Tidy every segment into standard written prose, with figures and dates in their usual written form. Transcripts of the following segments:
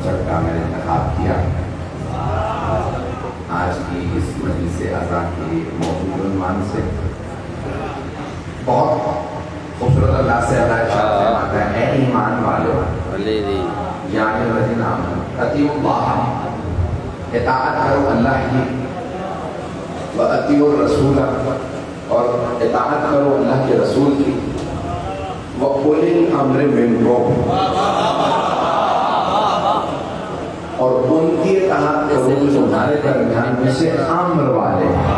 Subject کا میں نے انتخاب کیا۔ آج کی اس مجلس عزا کے موضوع عنوان سے بہت خوبصورت اللہ سے اللہ ارشاد فرماتا ہے، اے ایمان والو یا ایھا الذین آمنوا اطیعوا اللہ، اطاعت کرو اللہ کی، واطیعوا الرسول، اور اطاعت کرو اللہ کے رسول کی، وَأُولِي الْأَمْرِ مِنْکُمْ، اور ان کی اطاعت کرو جو تمہارے درمیان میں سے امر والے ہیں۔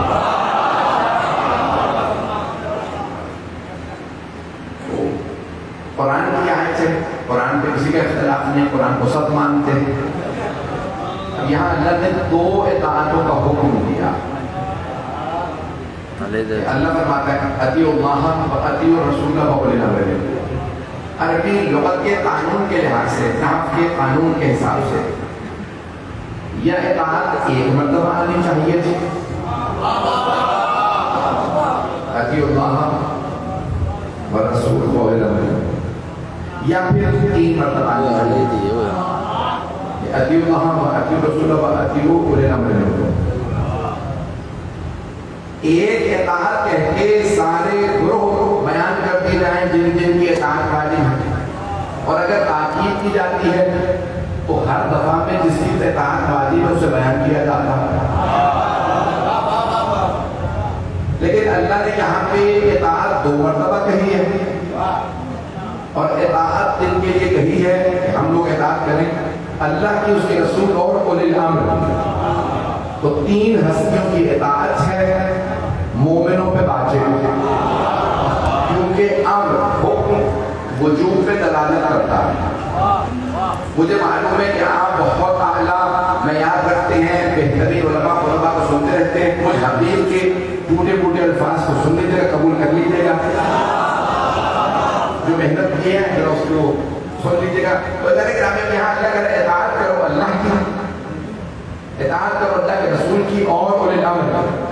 قرآن کی آیت ہے، قرآن پہ کسی کا اختلاف نہیں، قرآن کو سب مانتے ہیں۔ اب یہاں اللہ نے دو اطاعتوں کا حکم دیا۔ اللہ فرماتا ہے اطیعوا اللہ واطیعوا الرسول واولی الامر منکم۔ عربی لغت کے قانون کے لحاظ سے، نحو کے قانون کے حساب سے یہ اطاعت ایک مرتبہ آنی چاہیے تھی، اطیعوا اللہ والرسول واولی الامر منکم، یا پھر تین مرتبہ آنی چاہیے تھی، اطیعوا اللہ واطیعوا الرسول واطیعوا اولی الامر منکم۔ ایک اطاعت کہہ کے سارے گروہ بیان کر دی جائیں جن جن کی اطاعت واجب ہے، اور اگر تاکید کی جاتی ہے تو ہر دفعہ میں جس کی اطاعت واجب ہے اسے بیان کیا جاتا ہے۔ لیکن اللہ نے یہاں پہ اطاعت دو مرتبہ کہی ہے، اور اطاعت دن کے لیے کہی ہے کہ ہم لوگ اطاعت کریں اللہ کی، اس کے رسول اور اولی الامر۔ تو تین ہستیوں کی اطاعت ہے مومنوں پہ واجب، کیونکہ امر حکم وجوب پہ دلالت کرتا ہے۔ مجھے معلوم ہے کہ آپ بہت اعلیٰ معیار رکھتے ہیں، بہترین علماء کو سنتے رہتے ہیں، کچھ حدیث کے ٹوٹے پھوٹے الفاظ کو سن لیجیے گا، قبول کر لیجیے گا، جو محنت کی ہے ذرا اس کو سن لیجیے گا۔ تو یہاں اللہ کہہ رہے اطاعت کرو اللہ کی، اطاعت کرو اللہ کے رسول کی اور اولی الامر کی۔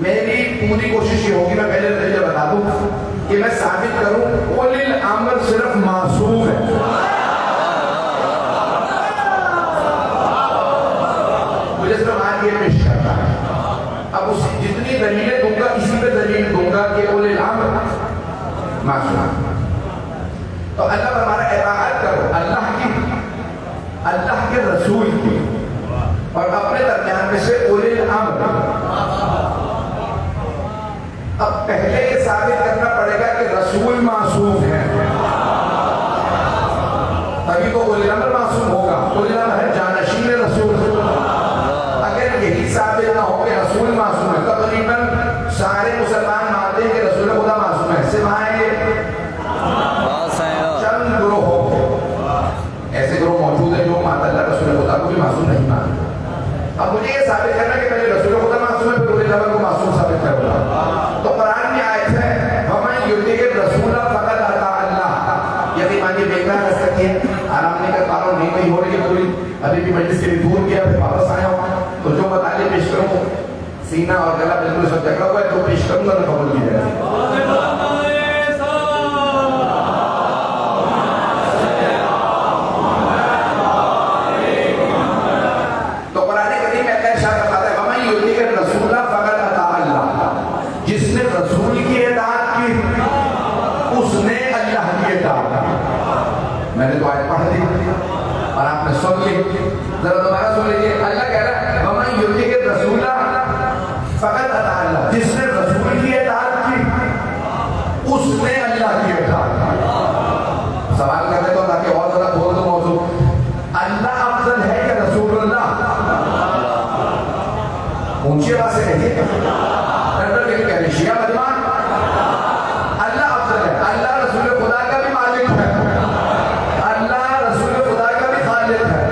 میری پوری کوشش یہ ہوگی، میں پہلے نتیجہ بتا دوں کہ میں ثابت کروں اولی الامر صرف معصوم ہے۔ مجھے صرف آج یہ پیش کرتا ہے، اب اس جتنی دلیلیں دوں گا اسی پہ دلیل دوں گا کہ اولی الامر معصوم ہے۔ تو اللہ پر ہمارا اطاعت کرو اللہ کی، اللہ کے رسول کی، اور اپنے درمیان میں سے اولی الامر۔ اب پہلے یہ ثابت کرنا پڑے گا کہ رسول معصوم ہے، تبھی تو اولی الامر معصوم ہوگا۔ اولی الامر ہے جانشین رسول۔ اگر یہی ثابت نہ ہو کہ رسول معصوم ہے، تقریباً سارے مسلمان مانتے ہیں کہ رسول خدا معصوم ہے، سوائے چند گروہ، ایسے گروہ موجود ہیں جو ماتا اللہ رسول خدا کو بھی معصوم نہیں مانتے۔ اب مجھے یہ ثابت کرنا کہ پہلے رسول خدا معصوم ہے پھر اولی الامر کو معصوم ثابت کرنا۔ تو قرآن کی آیت ہے وَمَن يُطِعِ الرَّسُولَ فَقَدْ أَطَاعَ اللَّهَ۔ یہ معنی بیکار کر سکتی ہے، آرام نہیں کر پا رہا ہوں، نہیں ہو رہی ہے پوری، ابھی بھی مجلس کے لیے دور گیا پھر واپس آیا ہوں، تو جو مطالعے پیش کروں سینہ اور گلا بالکل سب جگڑا ہوا ہے، جو پیش کروں گا قبول کی جائے گا۔ میں نے تو آیت پڑھ دی اور آپ نے سن لی، ذرا دوبارہ سن لیجیے۔ اللہ کہہ رہا ہے وَمَن يُطِعِ الرَّسُولَ فَقَدْ أَطَاعَ اللَّهَ، جس نے رسول کی اطاعت کی اس نے اللہ کی اطاعت کی۔ سوال کر رہے تو تاکہ اور ذرا بول دو موضوع، اللہ افضل ہے کہ رسول اللہ؟ اونچی آواز سے کہیے، ڈر کے کہہ رہے شیعہ بدمان، اللہ افضل ہے، اللہ رسول خدا کا بھی مالک ہے، اللہ رسول خدا کا بھی خالق ہے۔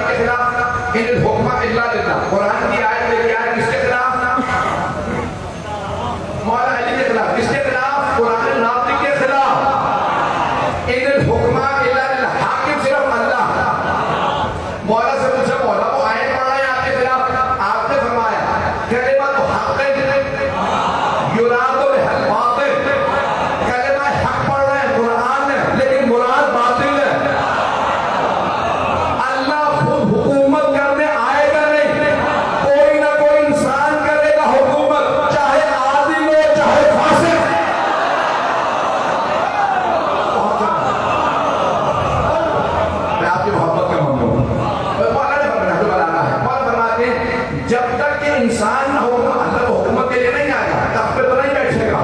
کن کے خلاف؟ ان الحکم الا للہ. قرآن کی آیت میری آیت کس کے خلاف؟ مولا علی کے خلاف. کس کے خلاف؟ قرآن ناطق کے خلاف. ان الحکم الا للہ. حاکم صرف اللہ. مولا سے پوچھا مولا وہ آیت پڑھ رہا ہے آپ کے خلاف؟ آپ نے فرمایا کلمۃ حق یراد بها الباطل. کلمہ حق پڑھ رہے ہیں قرآن ہے لیکن مراد باطل ہے. اللہ خود حکومت کرنے آئے گا نہیں, کوئی نہ کوئی انسان کرے گا حکومت, چاہے عادل ہو چاہے فاسق. میں آپ کی محبت کا مانگتا ہوں. جب تک کہ انسان نہ ہوگا اللہ کو حکومت کے لیے نہیں آئے گا, تب پہ تو نہیں بیٹھے گا.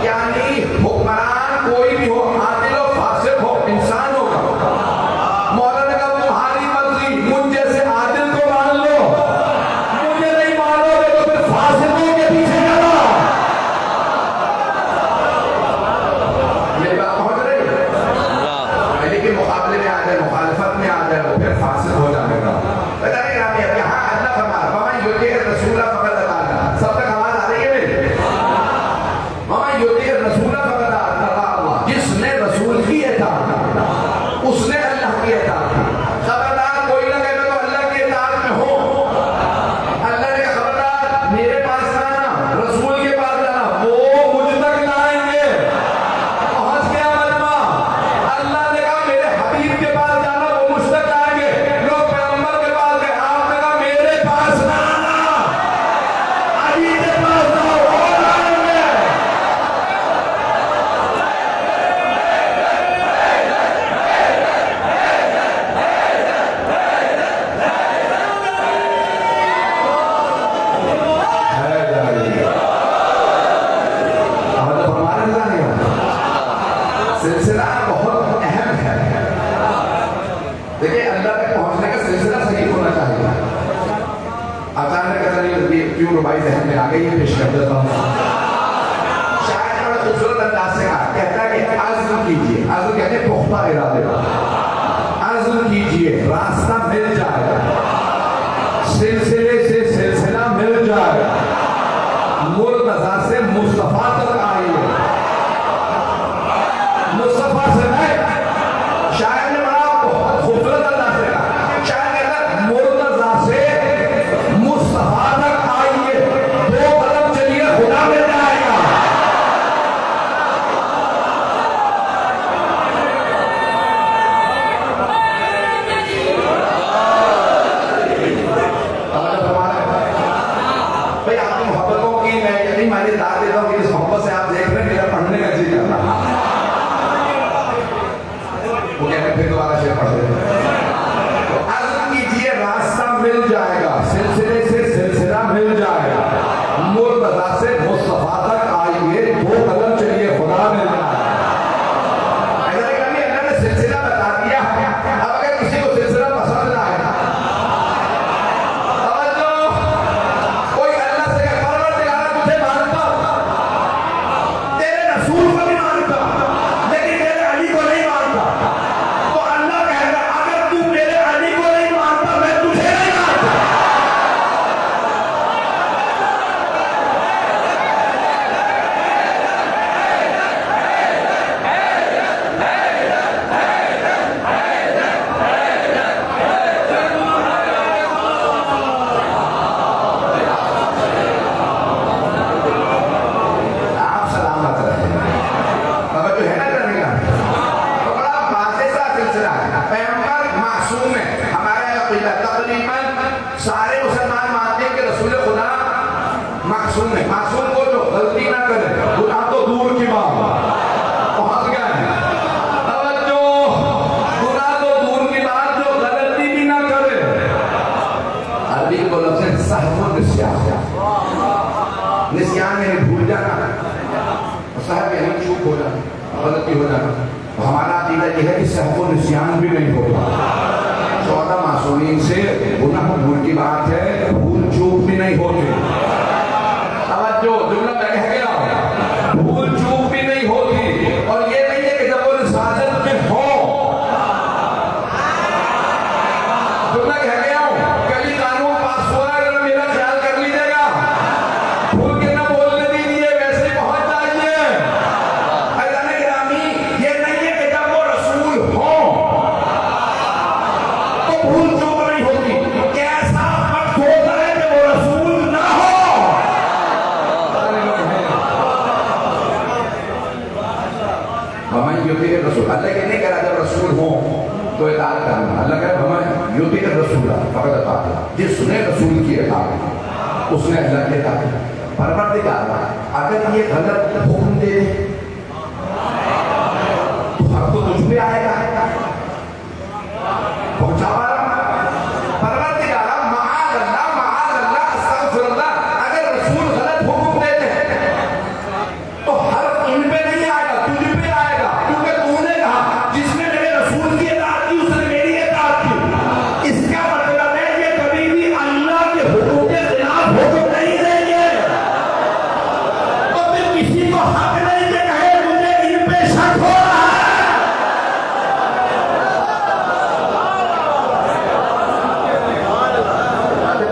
یعنی حکمران کوئی بھی ہو, عادل ہو فاسق ہو, انسان ہوگا. مولا نے کہا تمہاری مرضی, مجھ جیسے عادل کو مان لو, مجھے نہیں مانو گے تو پھر فاسقوں کے پیچھے چلو. میری بات پہنچ رہی ہے؟ لیکن مقابلے میں آ جائے, مخالفت میں آ جائے, وہ پھر فاسق ہو جانے گا. یہاں اللہ فرما وَمَن يُطِعِ الرَّسُولَ فَقَدْ أَطَاعَ اللَّهَ. سب تک آواز آ رہی ہے میری؟ وَمَن يُطِعِ الرَّسُولَ فَقَدْ أَطَاعَ اللَّهَ. جس نے رسول کی اطاعت کی اس نے اللہ کی اطاعت کی. خبردار کوئی نہ کہے تو اللہ کی اطاعت میں ہو. اللہ نے کہا خبردار میرے پاس آنا, رسول کے پاس جانا, وہ مجھ تک لائیں گے. پہنچ گیا مجمع. اللہ نے کہا میرے حبیب کے پاس جانا, وہ مجھ تک لائیں گے. لوگ پیغمبر کے پاس گئے, آپ نے کہا میرے پاس نہ آنا, علی کے پاس جاؤ, وہ لائیں گے. سلسلہ بہت اہم ہے. دیکھیں اللہ تک پہنچنے کا سلسلہ صحیح ہونا چاہیے. اچانک کیوں ربائی ذہن میں آ گئی ہے, پیش کر دیتا ہوں. شاید بڑا خوبصورت انداز سے کہا, کہتا ہے کہ عزم کیجئے. عزم کہتے ہیں پختہ ارادے. عزم کیجئے, راستہ مل جائے گا, سلسلے سے سلسلہ مل جائے گا. مرتضیٰ سے مصطفیٰ تک آئیے. مصطفیٰ سے نہیں, شاید نے بڑا بہت خوبصورت انداز سے کہا, شاید کہتا ہے مرتضیٰ سے مصطفیٰ تک آئیے, 2 قدم چلیے خدا مل جائے گا. بھائی آپ کی محبتوں کی میں یقین مانی داد دیتا ہوں کہ اس محبت سے آپ دیکھ رہے ہیں میرا پڑھنے کا جی کر رہا. وہ کہتے ہیں پھر دوبارہ شعر پڑھ دیتے. عزم کیجئے راستہ مل جائے گا, سلسلے سے سلسلہ مل جائے گا. مرتضیٰ سے مصطفیٰ تک آئیے, 2 قدم چلیے خدا مل جائے گا. اللہ نے سلسلہ بتا دیا. اب اگر کسی کو سلسلہ پسند نہ ہے, توجہ, کوئی اللہ سے کہ پروردگار تجھے مانتا ہوں, تیرے رسول کو بھی مانتا ہوں, لیکن تیرے علی کو نہیں مانتا. تو اللہ کہے گا اگر تو میرے علی کو نہیں مانتا میں تجھے نہیں مانتا. آپ سلامت رہیں. توجہ ہے نا کرنے کا, تو بڑا واضح سا سلسلہ ہے. پیغمبر معصوم ہے, ہمارا عقیدہ تقریباً سارے مسلمان مانتے ہیں کہ رسول خدا معصوم ہے. معصوم کو جو غلطی نہ کرے, گناہ تو دور کی بات, پہنچ گیا ہے. توجہ, گناہ تو دور کی بات, جو غلطی بھی نہ کرے. عربی کو لفظ ہے سہو و نسیان. نسیان یعنی بھول جانا, صاحب یعنی چوک ہو جانا, غلطی ہو جانا. ہمارا عقیدہ یہ ہے کہ سہو و نسیان بھی نہیں ہوگا. 14 معصومین سے گناہ بھول کی بات ہے, بھول چوک بھی نہیں ہوتی. توجہ, جملہ میں کہہ گیا, بھول چوک بھی نہیں ہوتی. اور یہ نہیں ہے کہ جب وہ رسالت میں ہو تو میں کہہ گیا ہوں کل ہی قانون پاس ہوا ہے، اگر میرا خیال کر لیجیے گا، بھول کے نہ بولنے دیجیے، ویسے ہی پہنچ جائیے۔ عزیزان گرامی، یہ نہیں ہے کہ جب وہ رسول ہوں تو بھول چوک نہیں ہوتی، کیسا وقت ہوتا ہے کہ وہ رسول نہ ہو۔ ہمیں یوتی کے رسول، اللہ یہ نہیں کہہ رہا جب رسول ہوں تو اطاعت کرنا، اللہ کہہ رہا ہمیں یوتی کے رسول فقط اطاعت، جس نے رسول کی اطاعت اس نے اللہ کی اطاعت۔ پروردگار اگر یہ غلط حکم دے دے تو حق تو تجھ پہ آئے گا، پہنچا پا رہا پروردگار معاذ اللہ استغفر اللہ، اگر رسول غلط حکم دیتے ہیں تو حق ان پہ نہیں آئے گا، تجھ پہ آئے گا، کیونکہ تو نے کہا جس نے میرے رسول کی اطاعت کی اس نے میری اطاعت کی۔ اس کا مطلب ہے کہ کبھی بھی اللہ کے حکم کے خلاف حکم نہیں دیں گے، تو پھر کسی کو حق نہیں کہ کہے مجھے ان پہ شک ہو رہا ہے۔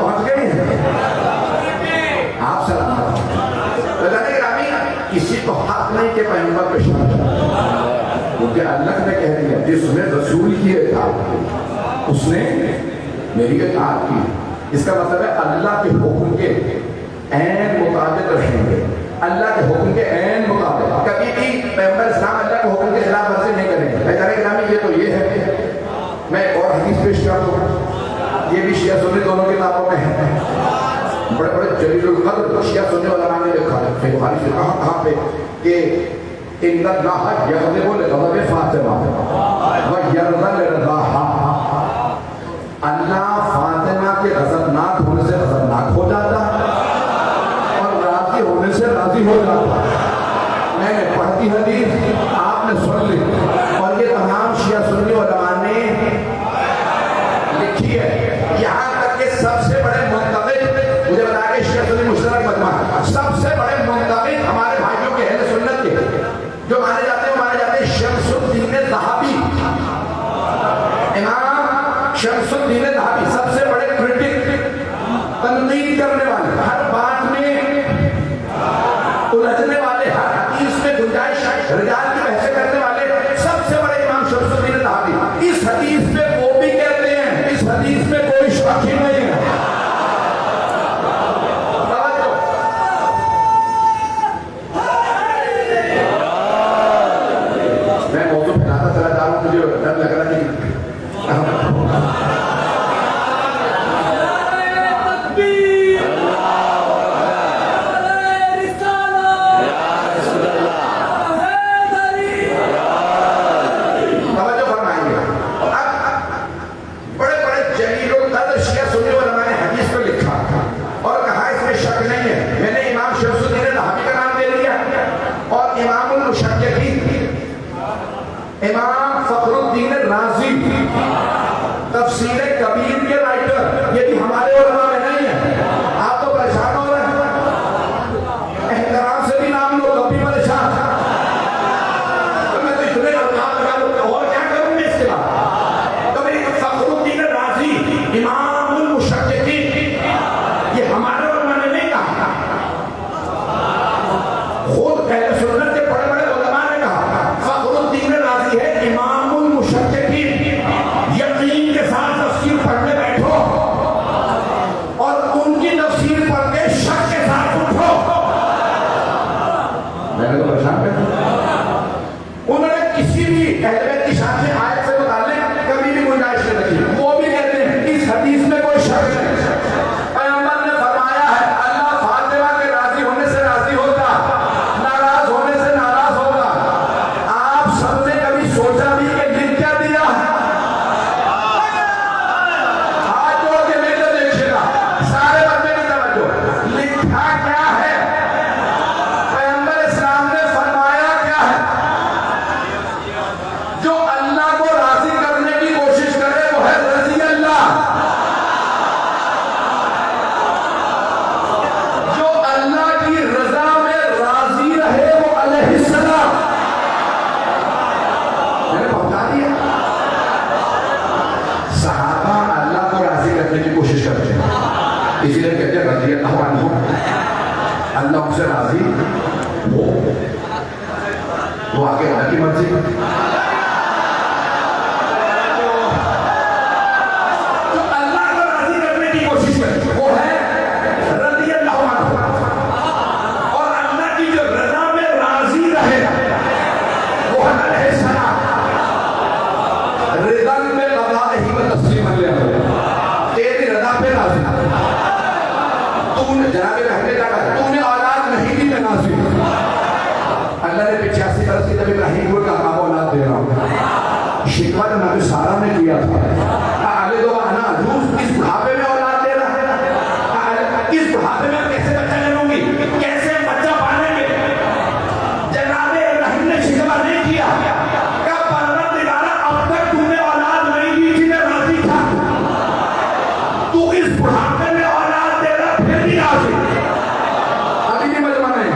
پہنچ گئی آپ سلام کسی کو حق نہیں کہ پیغمبر پہ شک ہے، کیونکہ اللہ نے کہہ دیا جس نے رسول کی اطاعت کی اس نے میری اطاعت کی۔ اس کا مطلب ہے اللہ کے حکم کے عین مطابق رہیں گے، اللہ کے حکم کے عین مطابق، کبھی بھی پیغمبر اسلام اللہ کے حکم کے خلاف ورزی نہیں کریں گے۔ میرے گرامی یہ تو یہ ہے، میں ایک اور حدیث پیش کر دوں، یہ بھی شیعہ سنی دونوں کتابوں میں ہے، بڑے بڑے جلیل القدر شیعہ سنی علماء نے لکھا ہے، صحیح بخاری سے کہاں پہ کہ ان اللہ یغضب لغضب فاطمہ ویرضى لرضاها، اللہ فاطمہ کے غضبناک ہونے سے غضبناک ہو جاتا اور راضی ہونے سے راضی ہو جاتا۔ میں نے پڑھتی حدیث آپ نے سن لی، اور یہ تمام شیعہ سنی علماء نے لکھی ہے، یہاں تک کہ سب سے بڑے منتقد، مجھے بتا کہ شیعہ سنی مشترک مجمع، سب سے بڑے منتقد ہمارے بھائیوں کے اہل سنت کے جو مانے جاتے ہیں شمس الدین ذہبی، امام شمس الدین ذہبی سب سے بڑے کرٹک، تنقید کرنے والے، ہر بات میں الجھنے والے، ہر حدیث میں گنجائش رجال کی بحثیں کرنے والے، سب سے بڑے امام شمس الدین ذہبی اس حدیث میں وہ بھی کہتے ہیں اس حدیث میں کوئی شک ہی نہیں ہے۔ میں موضوع پھیلاتا چلا جا رہا ہوں، مجھے ڈر لگ رہا ہے امام فخر الدین رازی تفسیر کبیر کے رائٹر، یہ بھی ہمارے علماء میں نہیں ہے، آپ تو پریشان ہو رہے ہیں، احترام سے بھی نام لو تب بھی پریشان، تو میں تو اتنے القاب لگا لوں اور کیا کروں میں اس کے بعد۔ تو میری فخر الدین رازی امام المشککین، یہ ہمارے علماء نے نہیں کہا، خود اہل سنت کے بڑے بڑے علماء نے کہا فخر الدین رازی ہے امام المشککین، یقین کے ساتھ تفسیر پڑھنے کرنے کی کوشش کرتے ہیں. اسی لیے کہتے ہیں رضی اللہ عنہ, اللہ ان سے راضی ہو. وہ آگے اللہ کی مرضی. تو اللہ کو راضی کرنے کی کوشش کرتے ہیں, وہ ہے رضی اللہ عنہ. اور اللہ کی جو رضا میں راضی رہے وہ ہے علیہ السلام. رضا میں رضا ہی و تسلیم اللہ, تیری رضا پہ راضی. تو نے جناب رحمت اللہ کا تو نے اولاد نہیں دی میں راضی. اللہ نے 85 برس کی جب ابراہیم کو کہا میں اولاد دے رہا ہوں, شکوہ جو نبی سارہ نے کیا تھا آلے دو انا عجوز, اس بڑھاپے میں اولاد دے رہا ہے, اس بڑھاپے میں کیسے بچہ لوں گی, کیسے بچہ پالیں گے. جناب ابراہیم نے شکوہ نہیں کیا کہ پروردگار اب تک تو نے اولاد نہیں دی تھی میں راضی تھا, تو اس بڑھاپے میں اولاد دے رہا پھر بھی راضی. ابھی بھی مجمع نہیں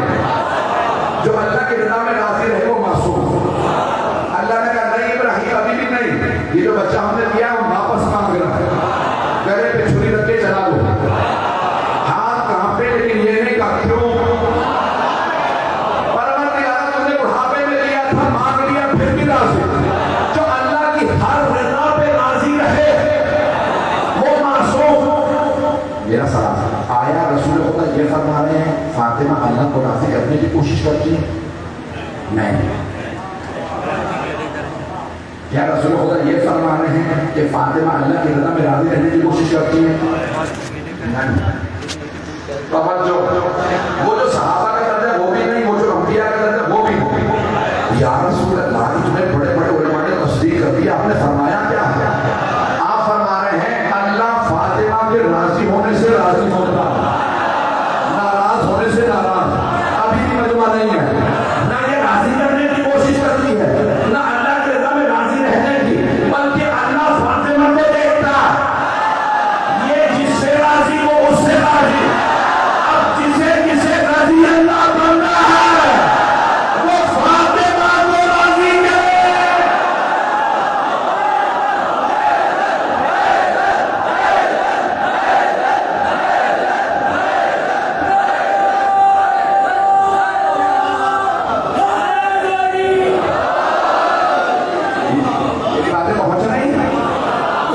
جو اللہ کی رضا میں راضی رہے وہ معصوم. اللہ نے کہا نہیں ابراہیم ابھی بھی نہیں, یہ جو بچہ ہم نے دیا ہم واپس مانگ رہا ہے, گلے پہ چھری رکھ کے چلا دو. ہاتھ کہاں پہ لیکن یہ نہیں کہا کیوں, پروردگار تم نے بڑھاپے میں دیا تھا مانگ لیا پھر بھی راضی. جو اللہ کی ہر رضا پہ راضی رہے وہ معصوم. میرا سوال, آیا رسول خدا یہ فرما رہے ہیں فاطمہ اللہ کو راضی کرنے کی کوشش کرتی ہے؟ نہیں. کیا رسول خدا یہ فرما رہے ہیں کہ فاطمہ اللہ کی رضا میں راضی رہنے کی کوشش کرتی ہے؟ نہیں. توجہ, وہ جو صحابہ کا درجہ وہ بھی نہیں, وہ جو انبیاء کا درجہ وہ بھی نہیں. یا رسول اللہ تمہیں بڑے بڑے علماء نے تصدیق کر دی, آپ نے فرمایا کیا ہے؟ آپ فرما رہے ہیں اللہ فاطمہ کے راضی ہونے سے راضی ہوتا, ناراض ہونے سے ناراض. ابھی بھی مجمع نہیں ہے, نہ یہ راضی کرنے کی کوشش کرتی ہے نہ اللہ کے رضا میں راضی رہنے کی, بلکہ اللہ فاطمہ کو دیکھتا یہ جس سے راضی وہ اس سے راضی. اب جسے راضی اللہ بننا ہے وہ فاطمہ کو راضی کرے. یہ باتیں پہنچ رہی ہیں,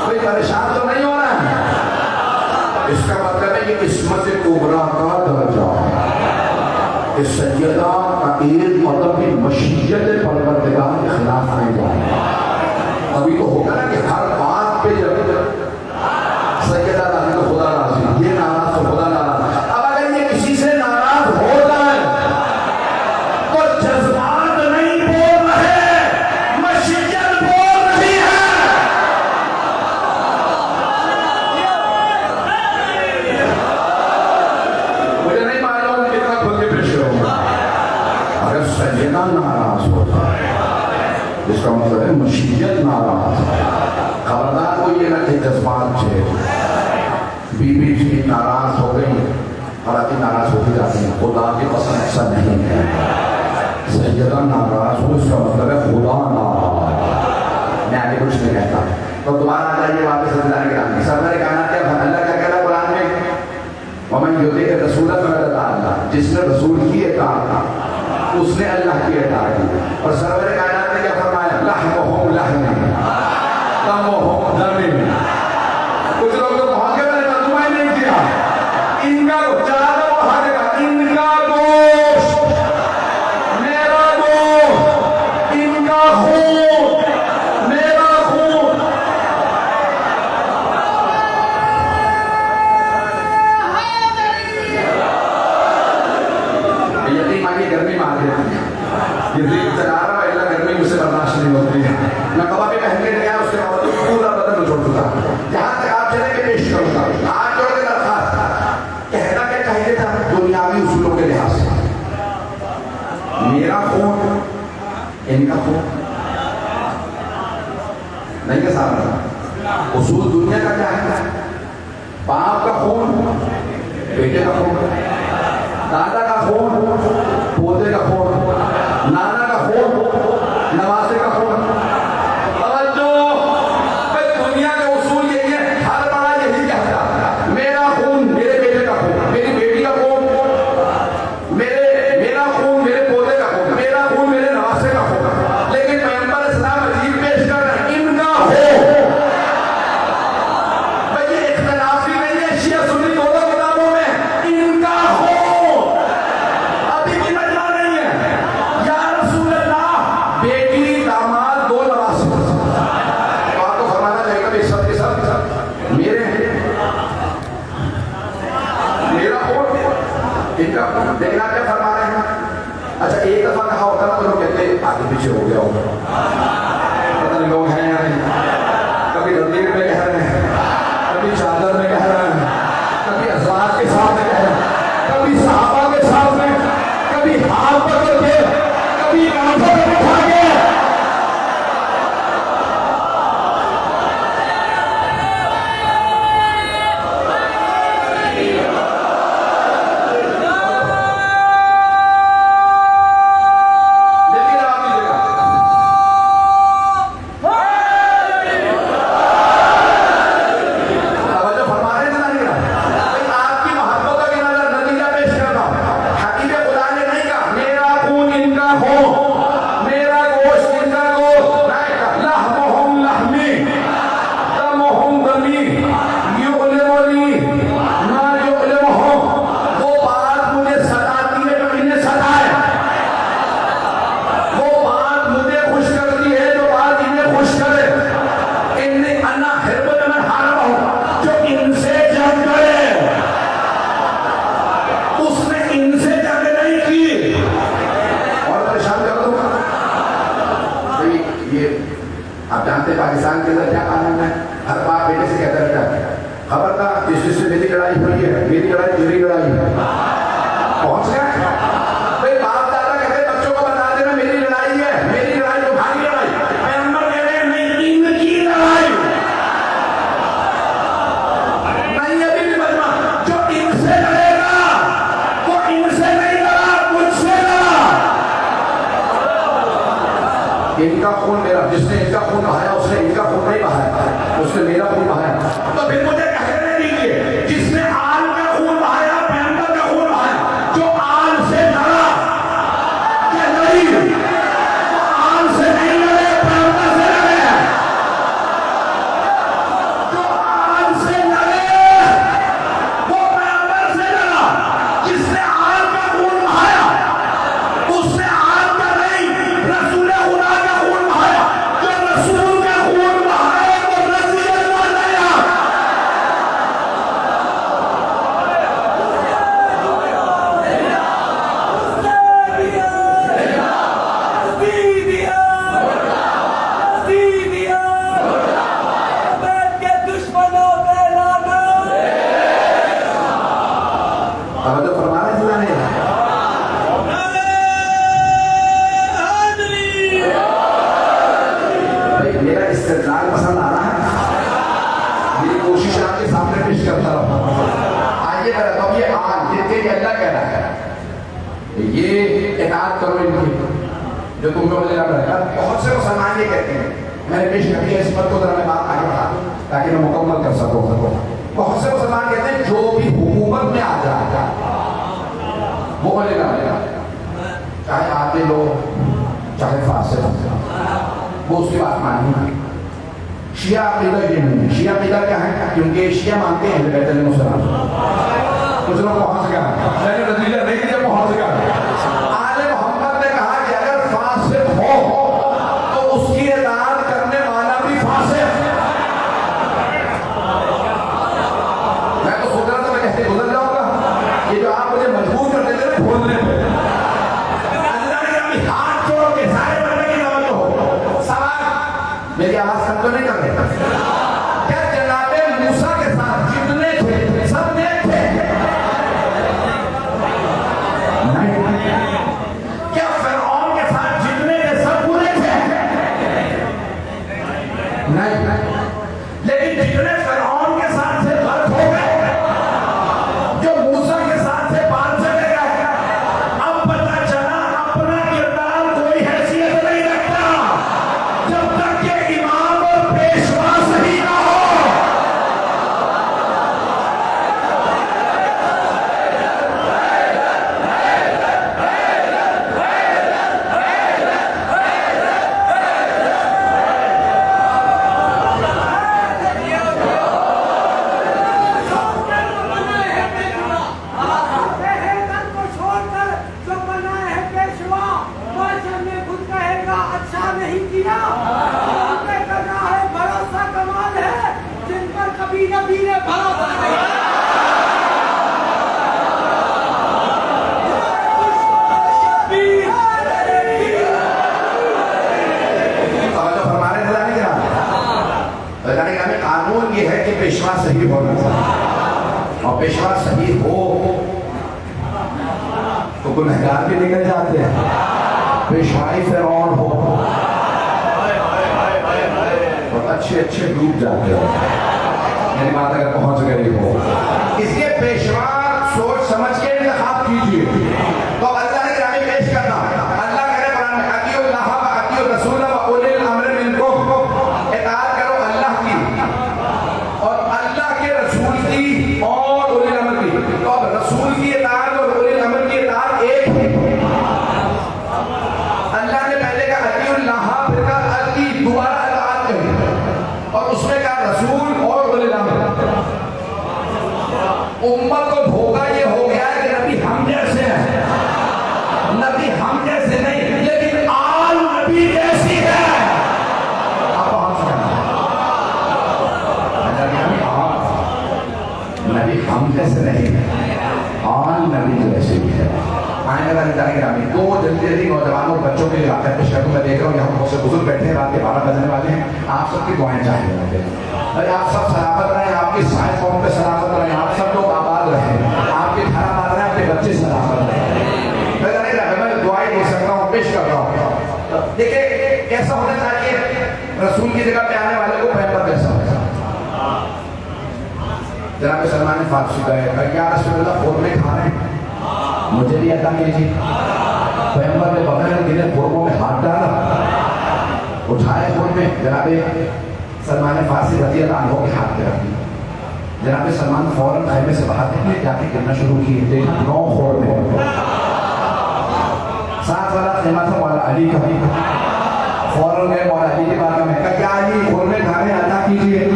کوئی پریشان تو نہیں ہو رہا ہے. اس کا مطلب ہے یہ عصمت کبریٰ کا درجہ کہ سیدہ کا ایک مطلب بھی مشیت پروردگار کے خلاف نہیں جائے. ابھی تو ہوگا نا کہ ہر بات پہ جب سیدہ راضی تو خدا راضی, یہ ناراض تو خدا ناراض. اب اگر یہ کسی سے ناراض ہو جائے تو جذبات نہیں بول رہے, مشیت بول رہی ہے. مجھے نہیں معلوم کتنا کھل کے پیش ہوگا. اگر سیدہ ناراض ہو جائے اس کا مطلب ہے مشیت ناراض. خبردار کو یہ نہ کہ جذبات چھے, بیوی جی ناراض ہو گئی, حالانکہ ناراض ہوتی جاتی ہیں, خدا کی قسم ایسا نہیں ہے. سیدہ ناراض ہو اس کا مطلب ہے خدا ناراض. میں آگے کچھ نہیں کہتا. تو دوبارہ آ جائیے واپس سمجھانے کے نام. سرور کائنات کیا اللہ کیا کہہ رہا ہے قرآن میں, ومن یطیع الرسول فقد اطاع اللہ, جس نے رسول کی اطاعت اس نے اللہ کی اطاعت کی. اور سرور کائنات نے کیا فرمایا, لحمہم لحم دمہم دم. کچھ لوگ تو پہنچ گئے, میں نے ترجمہ ہی نہیں کیا. ان کا چادر وہ ہر جگہ, ان کا گوشت میرا گوشت, ان کا خون میرا خون. یتیم آگے گرمی مار دیتی ہے, یتیم چلا رہا ہے, اللہ گرمی مجھ سے برداشت نہیں ہوتی ہے. میں کبا بھی پہن کے نہیں آیا, اس کے بعد پورا بدن چھوڑ چکا. جہاں تک آپ چلے کے پیش کروں گا, ہاتھ جوڑ کے درخواست, کہنا کیا چاہیے تھا دنیاوی اصولوں کے لحاظ سے, میرا خون ان کا خون نہیں کے ساتھ. اصول دنیا کا کیا ہے, باپ کا خون بیٹے کا خون, دادا کا خون پوتے کا خون, نانا کا خون نواسے کا خون. دنیا کے اصول یہی ہے, ہر بڑا یہی کہتا خبردار اس سے میری لڑائی ہوئی ہے، میری لڑائی تیری لڑائی ہے، پہنچ گئے؟ بھئی باپ دادا کہتے بچوں کو بتا دینا میری لڑائی ہے، میری لڑائی تمہاری لڑائی، پیغمبر کہہ رہے ہیں نہیں ان کی لڑائی، نہیں ابھی بھی مجمع جو ان سے لڑے گا وہ ان سے نہیں لڑا، مجھ سے لڑا، ان کا خون میرا، جس نے ان کا خون بہایا اس نے ان کا خون نہیں بہایا، اس نے میرا خون بہایا، تو پھر مجھے کہنے دیجیے جس نے آل کا خون بہایا پیغمبر کا خون بہایا، جو آل سے لڑا کہ لڑی، وہ آل سے نہیں لڑے پیغمبر سے لڑے، جو آل سے لڑے وہ پیغمبر سے لڑا، جس نے آل کا خون بہایا اس نے آل کا نہیں رسول خدا کا خون بہایا، جو رسول کا خون بہایا وہ رضی اللہ لیا، توجہ فرما رہے ہیں نہیں؟ بھئی میرا استدلال پسند آ رہا ہے، میری کوشش آپ کے سامنے پیش کرتا رہا، آئیے میں رہتا ہوں یہ آن جن کے یہ اللہ کہہ رہا ہے یہ اطاعت کرو ان کی جو تم کو مجھے لگ رہا ہے، بہت سے مسلمان یہ کہتے ہیں، میں نے پیش کر دیا اس پر تو ذرا میں بات آگے بڑھا تاکہ میں مکمل کر سکوں، بہت سے مسلمان کہتے ہیں جو بھی حکومت میں آ جائے وہ مجھے لگا چاہے عادل ہو چاہے فاسق ہو وہ اس کی بات ماننی، شیعہ عقیدہ یہ نہیں ہے، شیعہ عقیدہ کیا ہے؟ کیونکہ شیعہ مانتے ہیں بیت اللہ مسلمان، کچھ لوگ پہنچ گیا میں نے نتیجہ نہیں دیا پہنچ گیا، آل محمد نے کہا کہ اگر فاسق ہو تو اس کی اطاعت کرنے والا بھی فاسق، میں تو سوچ رہا تھا میں کہتے گزر جاؤں گا، یہ جو آپ مجھے مجبور کر دیتے ہیں بھولنے پہ، اللہ نے کہا ہاتھ چھوڑ کے سارے بندے کی توجہ ہو، سوال میری آواز کم تو نہیں کر رہے، کیا جناب موسیٰ کے ساتھ جتنے تھے سب نیک تھے؟ نہیں، کیا فرعون کے ساتھ جتنے تھے سب برے تھے؟ نہیں، لیکن جتنے فرعون کے ساتھ سے غلط ہو گئے جو موسیٰ کے ساتھ سے بات چلے گئے، اب پتہ چلا اپنا کردار کوئی حیثیت نہیں رکھتا جب تک کہ امام اور پیشوا صحیح نہ ہو، قانون یہ ہے کہ پیشوا صحیح ہونا چاہیے، اور پیشوا صحیح ہو تو گنہگار بھی نکل جاتے ہیں، پیشوائی فرعون ہو اور اچھے اچھے ڈوب جاتے ہیں، میری بات اگر پہنچ گئی ہو، اس لیے پیشوا سوچ سمجھ کے انتخاب کیجیے، تو اللہ نے گرامی پیش کرنا، اللہ کہہ رہے قرآن میں اطیعوا اللہ و اطیعوا الرسول و اولی الامر منکم، اطاعت کرو اللہ کی اور اللہ کے رسول کی اور اولی الامر کی، تو اب رسول کی اطاعت اور اولی الامر کی اطاعت ایک ہے، اللہ نے پہلے کہا اطیعوا اللہ پھر کہا اطیع دوبارہ اطاعت کری اور اس میں کہا رسول اور اولی الامر، امت کو دھوکہ یہ ہو گیا ہے کہ نبی ہم جیسے ہیں، نبی ہم جیسے نہیں لیکن آل نبی جیسی ہے، آپ پہنچ گئے، نبی ہم جیسے نہیں آل نبی جیسے بھی ہے، آئیں گا نہیں جانے گا، دو جلدی نوجوانوں بچوں کے لیے واقعہ پیش کروں، میں دیکھ رہا ہوں یہاں بہت سے بزرگ بیٹھے ہیں، رات کے 12 بجنے والے ہیں، آپ سب کی دعائیں چاہیے بھائی آپ سب سلامت رہیں، آپ کی سائے قوم پہ سلامت رہیں، آپ سب لوگ آباد رہیں، آپ کے گھر آباد رہیں، آپ کے بچے سلامت رہیں۔ میں دعائیں دے سکتا ہوں، پیش کر رہا ہوں۔ دیکھیں کیسا ہونا چاہیے رسول کی جگہ پہ آنے والے کو پیغمبر جیسا ہونا چاہیے۔ جناب سلمان فارسی کا ہے کہ یا رسول اللہ قورمے کھا رہے ہیں، مجھے بھی عطا کیجیے۔ پیغمبر نے بغیر گرے قورموں میں ہاتھ ڈالا، اٹھائے قورمے، جناب سلمان فارسی رضی اللہ عنہ کے ہاتھ پہ رکھ دیا۔ جناب سلمان فوراً خیمے سے باہر نکلے، جا کے گرنا شروع کیے، دیکھا 9 قورمے، ساتھ والا خیمہ تھا مولا علی کا، فوراً گئے مولا علی کے بارگاہ میں، کہا کیا علی قورمے کھانے عطا کیجیے۔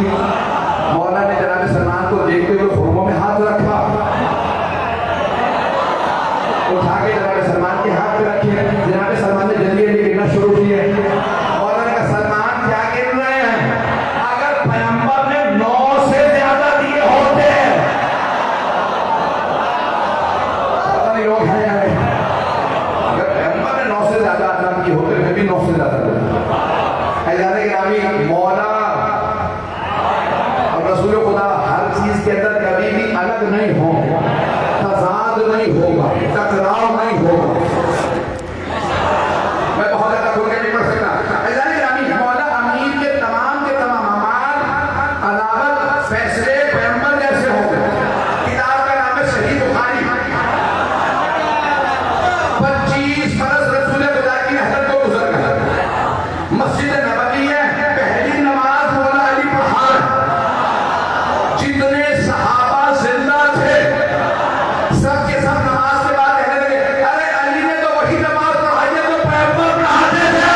مولا نے جناب سلمان کو دیکھتے ہوئے قورموں میں ہاتھ رکھا، اٹھا کے جناب سلمان کے ہاتھ پہ رکھے، جناب سلمان نے جلدی جلدی گرنا شروع کیے۔ مولا نے کہا سلمان کیا گر رہے ہیں؟ اگر پیغمبر نے 9 سے زیادہ دیے ہوتے، پتہ نہیں لوگ ہیں یا نہیں، اگر پیغمبر نے 9 سے زیادہ عطا کیے ہوتے میں بھی 9 سے زیادہ دیتا۔ اعزاز گرامی، مولا اور رسول خدا ہر چیز کے اندر کبھی بھی الگ نہیں ہوں، تضاد نہیں ہوگا، ٹکراؤ نہیں ہوگا۔ میں بہت زیادہ کھول کے نہیں پڑھ سکتا۔ اعزاز گرامی، مولا امین کے تمام اعمال عدالت فیصلے پیغمبر جیسے ہوں گے۔ کتاب کا نام ہے صحیح بخاری۔ 25 برس رسول خدا کی حضرت کو گزر گئے، مسجد نبوی ہے، پہلی نماز مولا علی پڑھا، جتنے صحابہ زندہ تھے سب کے سب نماز کے بعد کہنے لگے ارے علی نے تو وہی نماز پڑھائی ہے تو پیغمبر پڑھاتے تھے۔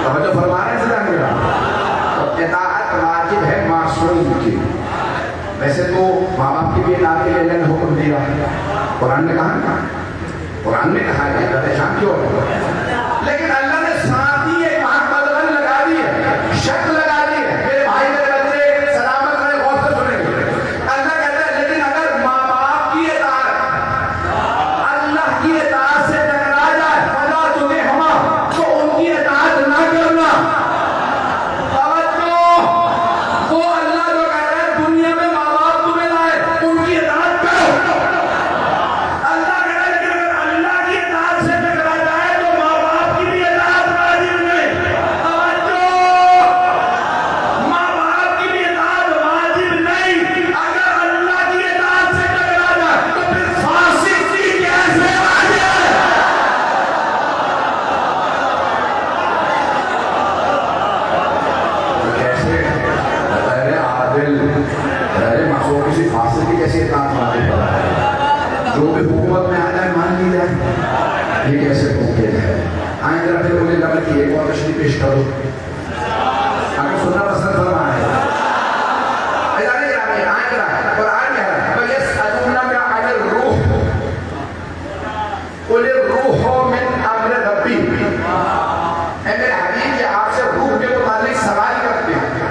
توجہ فرما رہے ہیں سلام میرا، اطاعت واجب ہے معصوم کی۔ ویسے تو ماں باپ کی بھی اطاعت کے لیے اللہ نے حکم دیا، قرآن میں کہا نا، قرآن میں کہا ہے پریشان کیوں ہے؟ لیکن اللہ نے ساتھ ہی ایک بات بدل لگا دی ہے، شک لگا دی ہے۔ میرے بھائی میرے بچے سلامت رہے، غور سے سنیں گے۔ اللہ کہتا ہے لیکن اگر ماں باپ کی اطاعت اللہ کی اطاعت سے ٹکرا جائے، فلا تطعهما، تو ان کی اطاعت نہ کرنا۔ توجہ، وہ اللہ جو کہہ رہا ہے دنیا میں ماں باپ تمہیں لائے، ان کی اطاعت کرو۔ اللہ کہہ رہا ہے لیکن اگر اللہ کی اطاعت سے ٹکرا جائے تو ماں باپ کی بھی اطاعت واجب نہیں۔ توجہ، ماں باپ کی بھی اطاعت واجب نہیں۔ اگر اللہ کی اطاعت سے ٹکرا جائے تو پھر فاسق کی کیسے واجب؟ کیسے غیر عادل غیر معصوم کسی فاسق کی کیسے اطاعت واجب ہے؟ جو بھی حکومت میں آ جائے مان لی جائے، یہ کیسے ممکن ہے؟ آئیں ذرا پھر مجھے لگا کہ ایک اور تشریح پیش کرو، اگر سننا پسند فرمائے۔ اعزاز گرامی، آئیں ذرا، قرآن کہہ رہا ہے وَيَسْأَلُونَكَ عَنِ الرُّوحِ قُلِ الرُّوحُ مِنْ أَمْرِ رَبِّي۔ اے میرے حبیب کہ آپ سے روح کے متعلق سوال کرتے ہیں،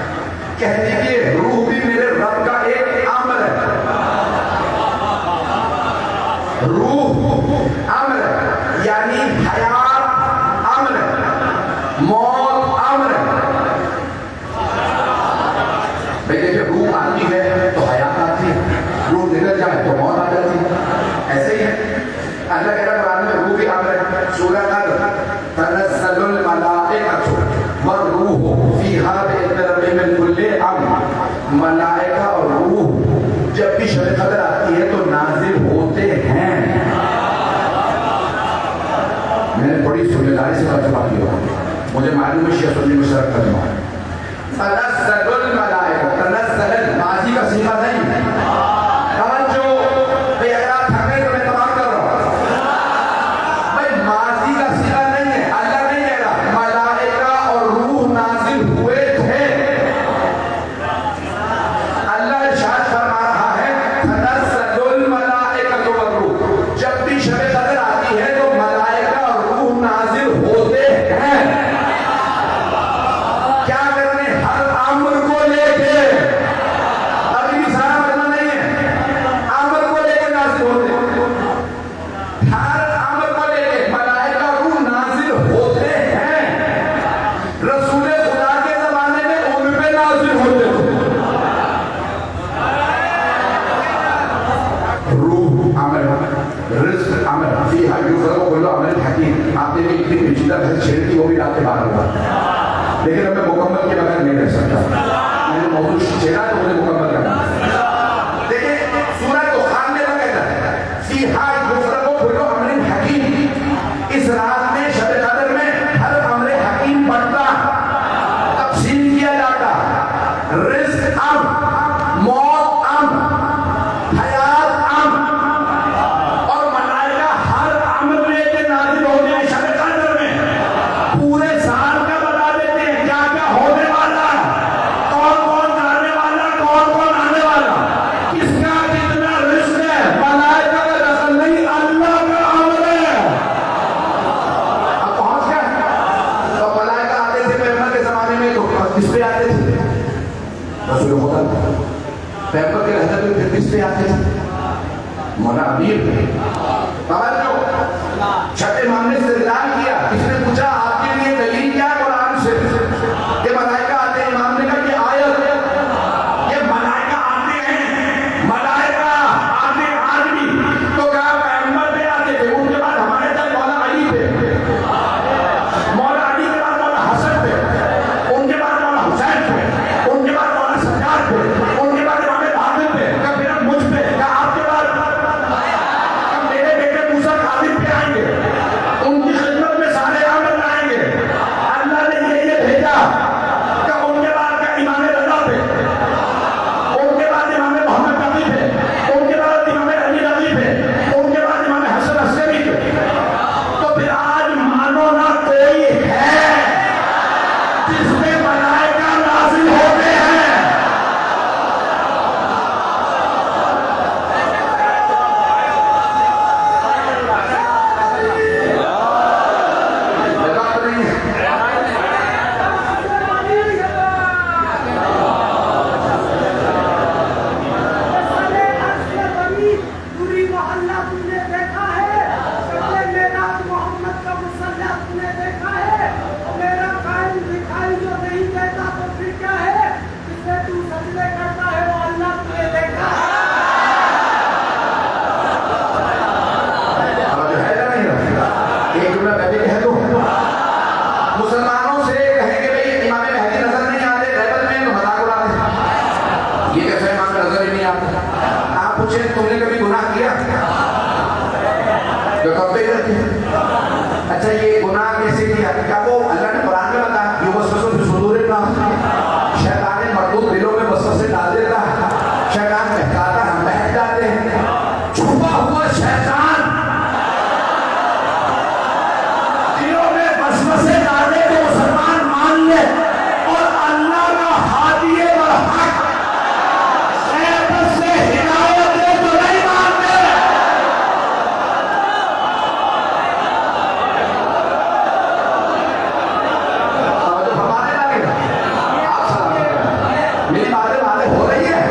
کہہ دیجئے روح بھی میرے رب کا ایک امر ہے۔ روح امر ہے، یعنی حیات امر ہے، موت امر ہے۔ بھئی دیکھیں روح آتی ہے تو حیات آتی ہے، روح نکل جائے تو موت آ جاتی ہے، ایسے ہی ہے۔ اللہ کہہ رہا قرآن میں روح بھی امر ہے۔ سورہ قدر تنزل الملائکۃ والروح فیہا بإذن ربہم من کل امر۔ ملائکہ اور روح جب بھی شب قدر آتی ہے تو نازل ہوتے ہیں۔ میں نے بڑی ذمہ داری سے ترجمہ کیا، مجھے معلوم ہے شیخ سنی مشرق ترجمہ ہے۔ تنزل الملائکۃ، تنزل ماضی کا صیغہ نہیں۔ توجہ، بھئی اگر آپ تھک گئے تو میں تمام کر رہا ہوں۔ بھئی ماضی کا صیغہ نہیں ہے، اللہ نہیں کہہ رہا ملائکہ اور روح نازل ہوئے تھے۔ اللہ ارشاد فرما رہا ہے تنزل الملائکۃ والروح، جب بھی شب قدر آتی ہے تو ملائکہ اور روح نازل ہوتے ہیں۔ کیا کرنے؟ ہر امر ہر امر کو لے کے ملائکہ روح نازل ہوتے ہیں. رسول خدا کے زمانے میں ان پہ نازل ہوتے تھے. روح امر رزق امر فی یفرق کل امر حکیم. آپ نے اتنی پیچیدہ بحث چھیڑ دی وہ بھی رات کے 12 ہوا، لیکن اب میں مکمل کے بغیر نہیں رہ سکتا. میں نے موضوع چھیڑا تو مجھے مکمل کرنا. دیکھیں سورہ دخان میں کہتا ہے فی یفرق کل امر حکیم. اس رات میں شب قدر میں ہر امر حکیم بڑھتا، تقسیم کیا جاتا. رزق ام، موت ام، حیات ام، اور ملائکہ ہر امر لے کے نازل ہوتے ہیں شب قدر میں. پورے سال کا بتا دیتے ہیں کیا کیا ہونے والا ہے، کون کون جانے والا، کون کون آنے والا، کس کا کتنا رزق ہے. ملائکہ کا دخل نہیں، اللہ کا امر ہے. اب پہنچ گئے. تو ملائکہ آتے تھے پیغمبر کے زمانے میں تو کس پہ آتے تھے؟ رسول خدا. پیغمبر کے حضرت میں پھر کس پہ آتے تھے؟ مولا امیر تھے. توجہ، چھٹے معاملے سے اعلان کیا. کس نے پوچھا آپ کے لیے دلیل کیا ہے قرآن سے کہ ملائکہ آتے ہیں؟ امام نے کہا کہ آیت یہ ملائکہ آتے ہیں، ملائکہ آتے آدمی. تو کہا پیغمبر پہ آتے تھے، ان کے بعد ہمارے تک مولا علی پہ، مولا علی کے بعد مولا حسن پہ، ان کے بعد مولا حسین پہ، ان کے بعد مولا سجاد پہ، ان کے بعد امام باقر پہ، کہا پھر اب مجھ پہ، کہا آپ کے بعد اب میرے بیٹے موسیٰ کاظم پہ آئیں گے، ان کی خدمت میں سارے عمل لائیں گے. اللہ نے یہ بھیجا کہ ان کے بعد کا امام رضا پہ، ان کے بعد امام محمد تقی پہ، ان کے بعد امام علی رضی پہ، ان کے بعد امام حسن عسکری پہ. تو پھر آج مانو نہ کوئی ہے جس پہ ملائکہ نازل ہوتے ہیں. جواب نہیں ہے. پوری محلہ تم نے دیکھا ہے، میرا محمد کا مسلح تم نے دیکھا ہے. میرا قائم دکھائی جو نہیں دیتا تو پھر کیا ہے؟ جس سے تو سجدے کرتا ہے وہ اللہ تم نے دیکھا ہے. اور جو ہے نا نہیں رکھتا. ایک جملہ میں بھی کہہ دوں، مسلمانوں سے کہیں کہ بھئی امام مہدی نظر نہیں آتے ٹیبل میں تو مذاق اڑاتے ہیں. یہ کیسے امام نظر ہی نہیں آتے؟ آپ پوچھیں تم نے کبھی گناہ کیا جو کب پہ کرتے ہیں؟ اچھا یہ گناہ کیسے کیا؟ کیا وہ اللہ نے قرآن میں بتایا یوسوس فی صدور الناس، شیطان مردود دلوں میں وسوسے ڈال دیتا ہے، شیطان بہکاتا ہے، ہم بہک جاتے ہیں. چھپا ہوا شیطان دلوں میں وسوسے ڈالے تو مسلمان مان لے، اور اللہ کا ہادی برحق غیبت سے ہدایت دے تو نہیں مانتے. توجہ فرمانے لگے آپ سلام کریں. میری باتیں ہو رہی ہے.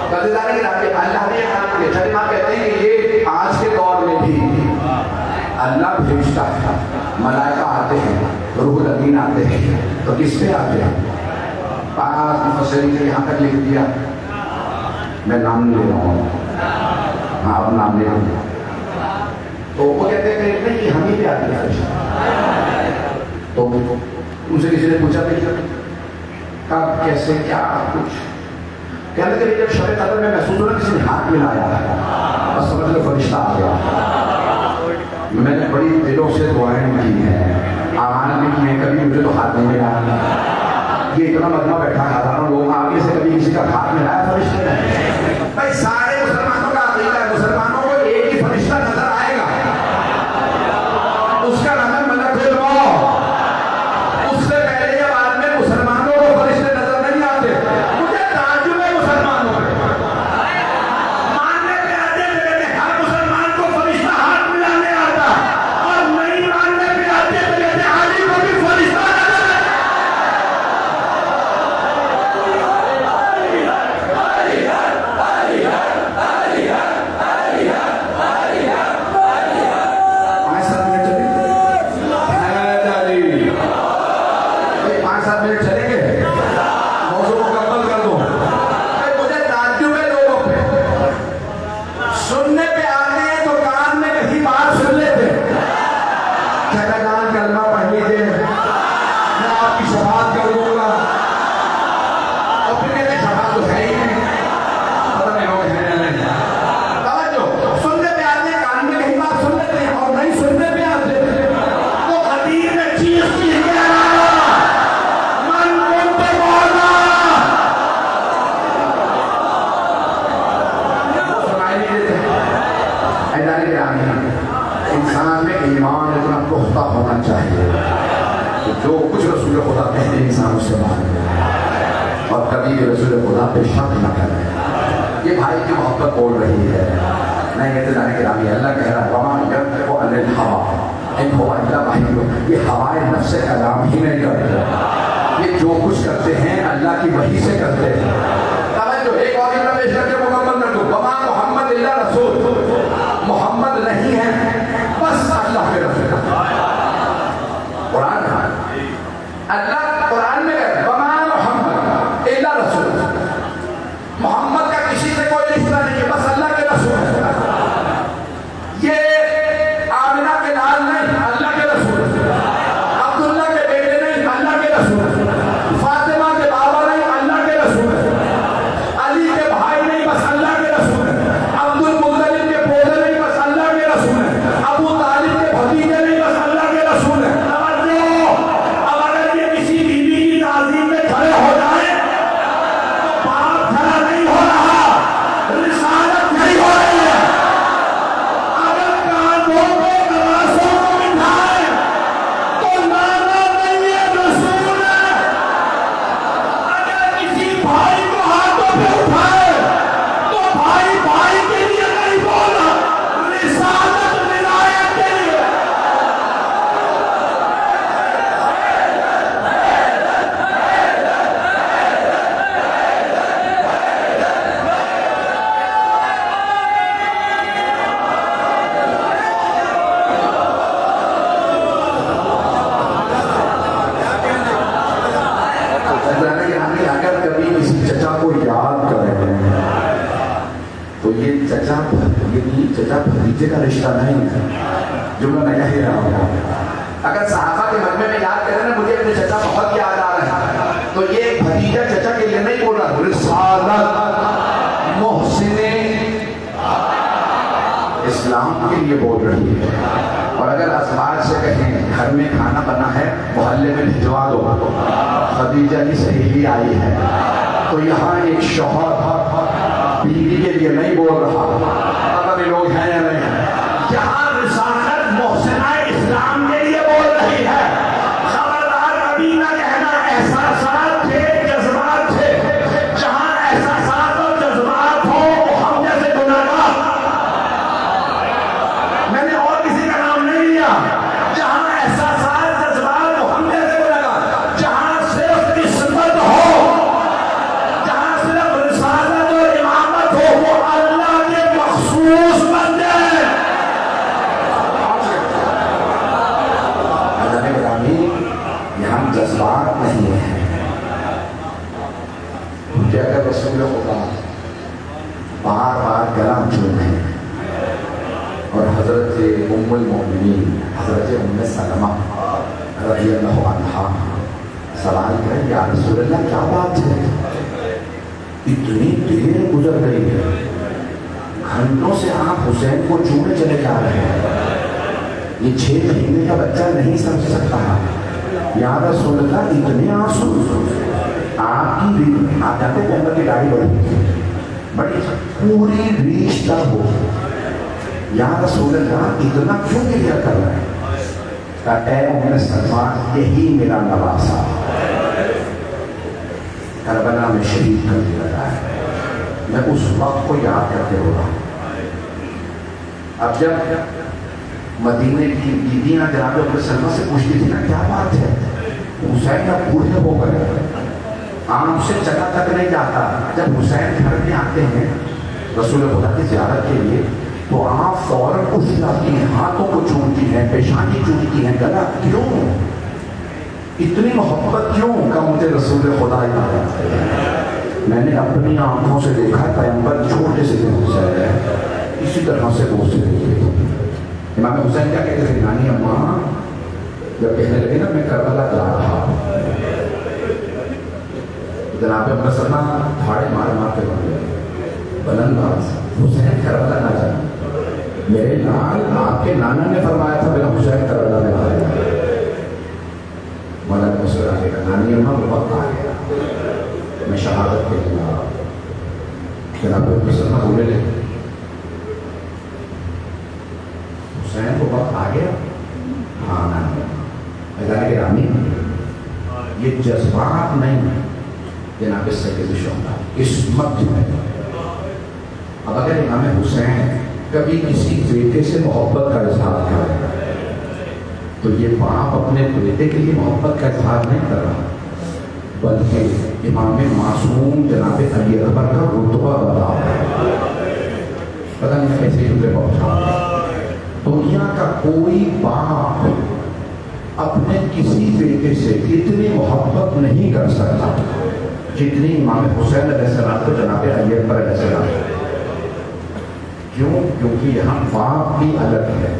قدردانی کی رات اللہ نے کام کیا. چھٹے ماں کہتے ہیں کہ یہ آج کے دور میں بھی اللہ بھیجتا ہے. ملائکہ آتے ہیں، روح الامین آتے ہیں. تو کس پہ آتے ہیں؟ بعض مفسرین نے یہاں تک لکھ دیا، میں نام نہیں لے رہا ہوں، ہاں اب نام لے رہا ہوں. تو وہ کہتے ہیں کہ نہیں ہم ہی پہ آتے ہیں. تو ان سے کسی نے پوچھا نہیں کب کیسے کیا کچھ کہنے لگے جب شب قدر میں محسوس ہو رہا کسی نے ہاتھ ملایا بس سمجھ لو فرشتہ آ گیا. میں نے بڑی دلوں سے دعائیں کی ہیں، اعمال بھی کیے ہیں، کبھی مجھے تو ہاتھ نہیں ملا. یہ اتنا مجمع بیٹھا ہزاروں لوگ آگے سے کبھی کسی کا ہاتھ ملایا فرشتے نے؟ بھائی سارے مسلمانوں کا عقیدہ ہے مسلمانوں کو ایک ہی فرشتہ نظر آئے گا، اس کا نام ہے ملک الموت. اس سے پہلے یا بعد میں مسلمانوں کو فرشتے نظر نہیں آتے. مجھے تعجب ہے مسلمانوں پہ، ماننے پہ آتے تھے ہر مسلمان کو فرشتہ ہاتھ ملانے آتا، اور نہیں ماننے پہ آتے تھے علی کو بھی فرشتہ نظر آتا. پختہ ہونا چاہیے کہ جو کچھ رسول خدا کہتے انسان اس سے مانے اور کبھی بھی رسول خدا پہ شک نہ کرے. یہ بھائی کی محبت بول رہی ہے. نہیں کہتے جانے کے رامی اللہ کہہ رہا ہے وَمَا يَنْطِقُ عَنِ الْهَوَىٰ ان هُوَ إِلَّا وَحْيٌ. یہ ہوائے نفس کلام ہی نہیں کرتے, یہ جو کچھ کرتے ہیں اللہ کی وحی سے کرتے ہیں. توجہ ایک اور جملہ پیش کر کے مکمل کر دوں. وَمَا مُحَمَّدٌ إِلَّا رَسُولٌ. محمد نہیں ہے بس اللہ کے رسول. قرآن اللہ قرآن میں ہے وَمَا مُحَمَّدٌ إِلَّا رَسُولٌ. محمد کا کسی سے کوئی رشتہ نہیں ہے, بس اللہ کے رسول ہے. یہ آمنہ کے لال نہیں, اللہ کے رسول ہے. عبداللہ کے بیٹے نہیں, اللہ کے رسول ہے. فاطمہ کے بابا نہیں, اللہ کے رسول ہے. علی کے بھائی نہیں, بس اللہ کے رسول ہے. عبد المطلب کے پودے نہیں, بس اللہ کے رسول ہے. ابو طالب کے بھتیجے نہیں, بس اللہ کے رسول ہے. اب اگر یہ کسی بیوی کی تعظیم میں کھڑے ہو جائے تو باپ کھڑا نہیں ہو رہا, رسالت نہیں ہو رہی ہے. اگر کانوں پہ نوازوں کو بٹھائے تو نانا نہیں ہے, رسول ہے. اگر کسی بھائی کو ہاتھوں پہ اٹھائے تو بھائی بھائی کے لیے نہیں بولا, رسالت ولایت کے لیے. اگر کبھی کسی چچا کو یاد کریں تو یہ چچا بھتیجے کا رشتہ نہیں ہے. جملہ میں کہہ رہا ہوں, اگر صحابہ کے مجمع میں یاد کریں نا مجھے اپنے چچا بہت یاد آ رہا ہے, تو یہ بھتیجا چچا کے لیے نہیں بول رہا, رسالت محسن اسلام کے لیے بول رہی ہے. اور اگر ازواج سے کہیں گھر میں کھانا بنا ہے محلے میں بھجوا دو, خدیجہ کی سہیلی آئی ہے, تو یہاں ایک شوہر بیوی کے لیے نہیں بول رہا, پتہ نہیں لوگ ہیں یا نہیں ہیں. یہاں رسالت محسنہ اسلام کے لیے بول رہی ہے. خبردار کبھی نہ کہنا احساسات تھے, جذبات تھے. جہاں احساسات اور جذبات ہو وہ ہم جیسے گناہگار, میں نے اور کسی کا نام نہیں لیا. جہاں احساسات جذبات وہ ہم جیسے گناہگار. جہاں صرف عصمت ہو, جہاں صرف رسالت اور امامت ہو, وہ اللہ کے مخصوص بندے ہیں. حضرت گرامی یہاں جذبات نہیں ہیں. کہ اگر رسول خدا بار بار گلا چومیں اور حضرت ام المؤمنین حضرت ام سلمہ رضی اللہ عنہا سوال کریں یا رسول اللہ کیا بات ہے, اتنی دیر گزر گئی ہے, گھنٹوں سے آپ حسین کو چومے چلے جا رہے ہیں, یہ 6 مہینے کا بچہ نہیں سمجھ سکتا. یا رسول اللہ اتنے آنسو, آپ کی آپ جاتے پیمبر کی گاڑی بڑی پوری ریچ تر ہو, یا رسول اللہ اتنا کیوں گریا کر رہے ہیں؟ اے ام سلمہ یہی میرا نواسا کربلا میں شہید کر دیا گیا ہے, میں اس وقت کو یاد کرتے ہو رہا ہوں. اب جب مدینے کی بیویاں جناب ام سلمہ سے پوچھتی تھی نا کیا بات ہے, حسین اب بوڑھے ہو گئے, آم سے چلا تک نہیں جاتا. جب حسین گھر میں آتے ہیں رسول خدا کی زیارت کے لیے تو آپ فوراً اٹھ جاتی ہیں, ہاتھوں کو چومتی ہیں, پیشانی چومتی ہیں, گلا کیوں, اتنی محبت کیوں؟ کہ مجھے رسول خدا یاد آتے ہیں. میں نے اپنی آنکھوں سے دیکھا پیغمبر چھوٹے سے دن سے اسی طرح سے بوجھ رہے تھے. امام حسین کیا کہتے تھے, نانی اماں جب کہنے لگے نا میں کربلا جا رہا ہوں, جناب ام سلمہ دھاڑے مار مار کے بلند آواز, حسین کربلا نہ جانا, میرے لال آپ کے نانا نے فرمایا تھا میرا حسین کربلا میں آیا. مولانا مسلم کے نانی اماں وقت آ گیا, میں شہادت کے لیے آ. جناب ام سلمہ بولے لگے حسین کو وقت آ گیا, ہاں میدان گرامی یہ جذبات نہیں جناب سید شہداء عصمت ہے. اب اگر امام حسین کبھی کسی بیٹے سے محبت کا اظہار کرے تو یہ باپ اپنے بیٹے کے لیے محبت کا اظہار نہیں کر رہا بلکہ امام معصوم جناب علی اکبر کا رتبہ بتا ہے. پتہ نہیں کیسے رتبے پہنچا. دنیا کا کوئی باپ اپنے کسی بیٹے سے اتنی محبت نہیں کر سکتا جتنی امام حسین علیہ السلام کو جناب علی اکبر علیہ السلام. کیوں؟ کیونکہ یہاں باپ بھی الگ ہے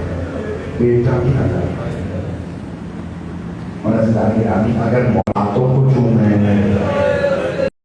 بیٹا بھی الگ ہے. اور اگر